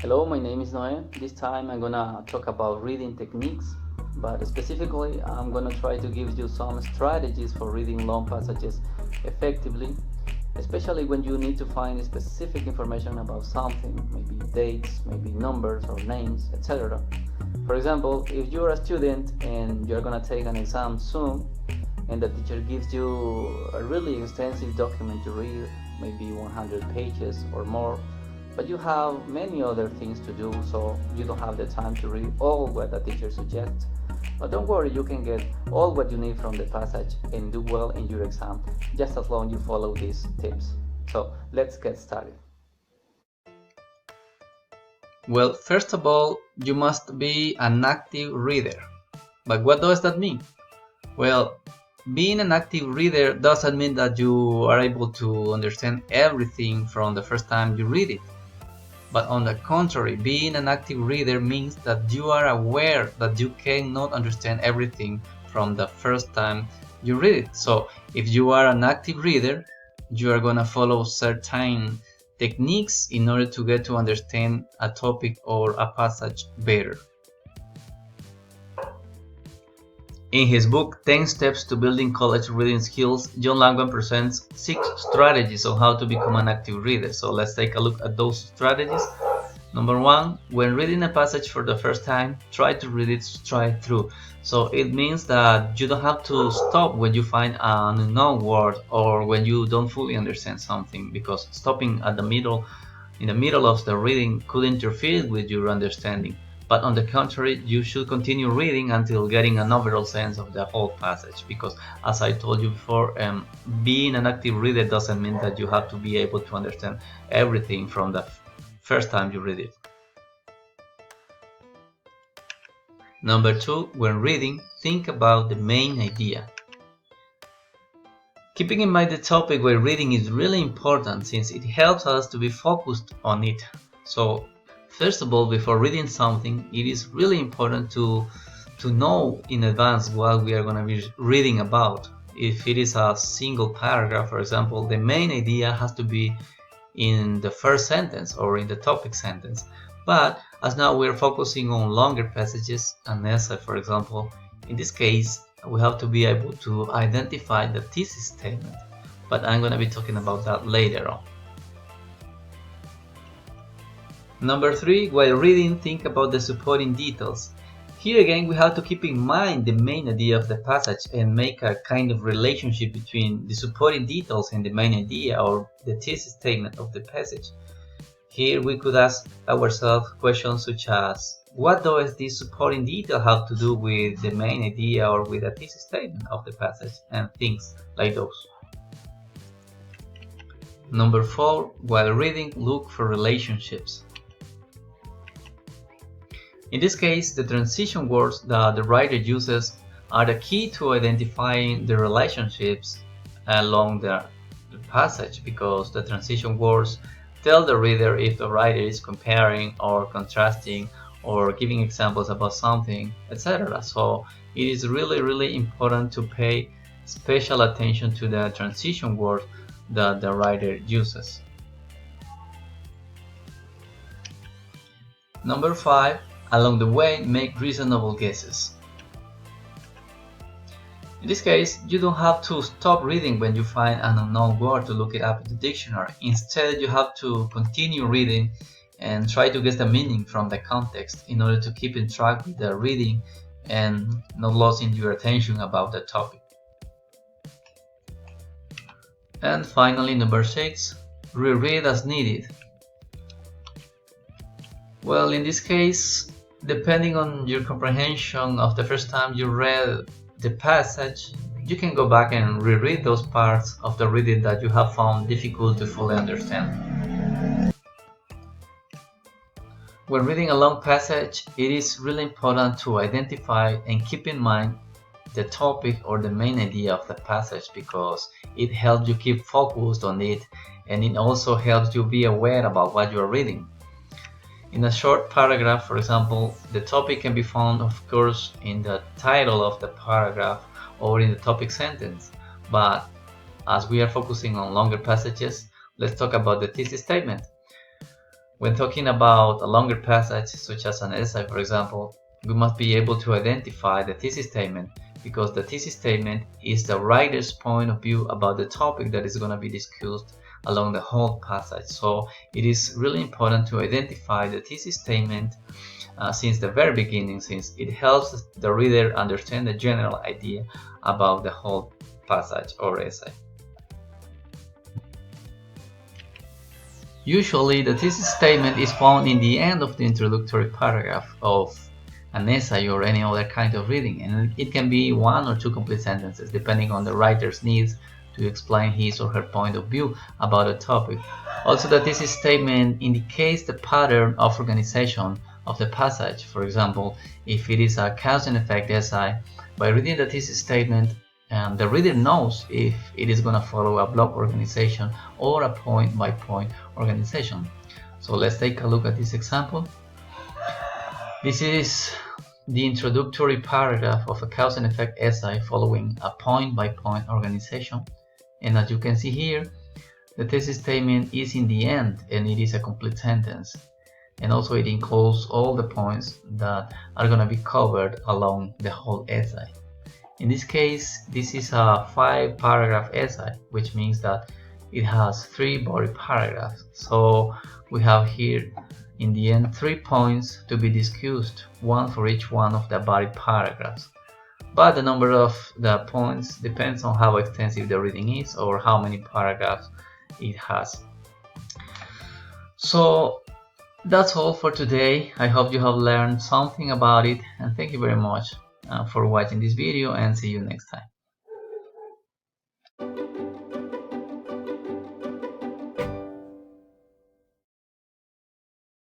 Hello, my name is Noe. This time I'm gonna talk about reading techniques, but specifically I'm gonna try to give you some strategies for reading long passages effectively, especially when you need to find specific information about something, maybe dates, maybe numbers or names, etc. For example, if you're a student and you're gonna take an exam soon, and the teacher gives you a really extensive document to read, maybe 100 pages or more, but you have many other things to do, so you don't have the time to read all what the teacher suggests. But don't worry, you can get all what you need from the passage and do well in your exam, just as long as you follow these tips. So let's get started. Well, first of all, you must be an active reader. But what does that mean? Well, being an active reader doesn't mean that you are able to understand everything from the first time you read it. But on the contrary, being an active reader means that you are aware that you cannot understand everything from the first time you read it. So if you are an active reader, you are going to follow certain techniques in order to get to understand a topic or a passage better. In his book 10 Steps to Building College Reading Skills, John Langman presents 6 strategies on how to become an active reader. So let's take a look at those strategies. Number 1, when reading a passage for the first time, try to read it straight through. So it means that you don't have to stop when you find an unknown word or when you don't fully understand something, because stopping in the middle of the reading could interfere with your understanding. But on the contrary, you should continue reading until getting an overall sense of the whole passage, because as I told you before, being an active reader doesn't mean that you have to be able to understand everything from the first time you read it. Number 2, when reading, think about the main idea. Keeping in mind the topic while reading is really important, since it helps us to be focused on it. So first of all, before reading something, it is really important to know in advance what we are going to be reading about. If it is a single paragraph, for example, the main idea has to be in the first sentence or in the topic sentence. But as now we're focusing on longer passages, an essay, for example, in this case, we have to be able to identify the thesis statement. But I'm going to be talking about that later on. Number 3, while reading, think about the supporting details. Here again, we have to keep in mind the main idea of the passage and make a kind of relationship between the supporting details and the main idea or the thesis statement of the passage. Here we could ask ourselves questions such as, what does this supporting detail have to do with the main idea or with the thesis statement of the passage, and things like those. Number 4, while reading, look for relationships. In this case, the transition words that the writer uses are the key to identifying the relationships along the passage, because the transition words tell the reader if the writer is comparing or contrasting or giving examples about something, etc. So it is really important to pay special attention to the transition words that the writer uses. Number 5, along the way, make reasonable guesses. In this case, you don't have to stop reading when you find an unknown word to look it up in the dictionary. Instead, you have to continue reading and try to guess the meaning from the context in order to keep in track with the reading and not losing your attention about the topic. And finally, number 6, reread as needed. Well, in this case, depending on your comprehension of the first time you read the passage, you can go back and reread those parts of the reading that you have found difficult to fully understand. When reading a long passage, it is really important to identify and keep in mind the topic or the main idea of the passage, because it helps you keep focused on it, and it also helps you be aware about what you are reading. In a short paragraph, for example, the topic can be found, of course, in the title of the paragraph or in the topic sentence. But as we are focusing on longer passages, let's talk about the thesis statement. When talking about a longer passage, such as an essay, for example, we must be able to identify the thesis statement, because the thesis statement is the writer's point of view about the topic that is going to be discussed along the whole passage. So it is really important to identify the thesis statement since the very beginning, since it helps the reader understand the general idea about the whole passage or essay. Usually, the thesis statement is found in the end of the introductory paragraph of an essay or any other kind of reading, and it can be one or two complete sentences depending on the writer's needs to explain his or her point of view about a topic. Also, the thesis statement indicates the pattern of organization of the passage. For example, if it is a cause and effect essay, by reading the thesis statement, the reader knows if it is going to follow a block organization or a point-by-point organization. So let's take a look at this example. This is the introductory paragraph of a cause and effect essay following a point-by-point organization. And as you can see here, the thesis statement is in the end and it is a complete sentence. And also it includes all the points that are going to be covered along the whole essay. In this case, this is a 5-paragraph essay, which means that it has 3 body paragraphs. So we have here in the end 3 points to be discussed, one for each one of the body paragraphs. But the number of the points depends on how extensive the reading is or how many paragraphs it has. So that's all for today. I hope you have learned something about it, and thank you very much for watching this video, and see you next time.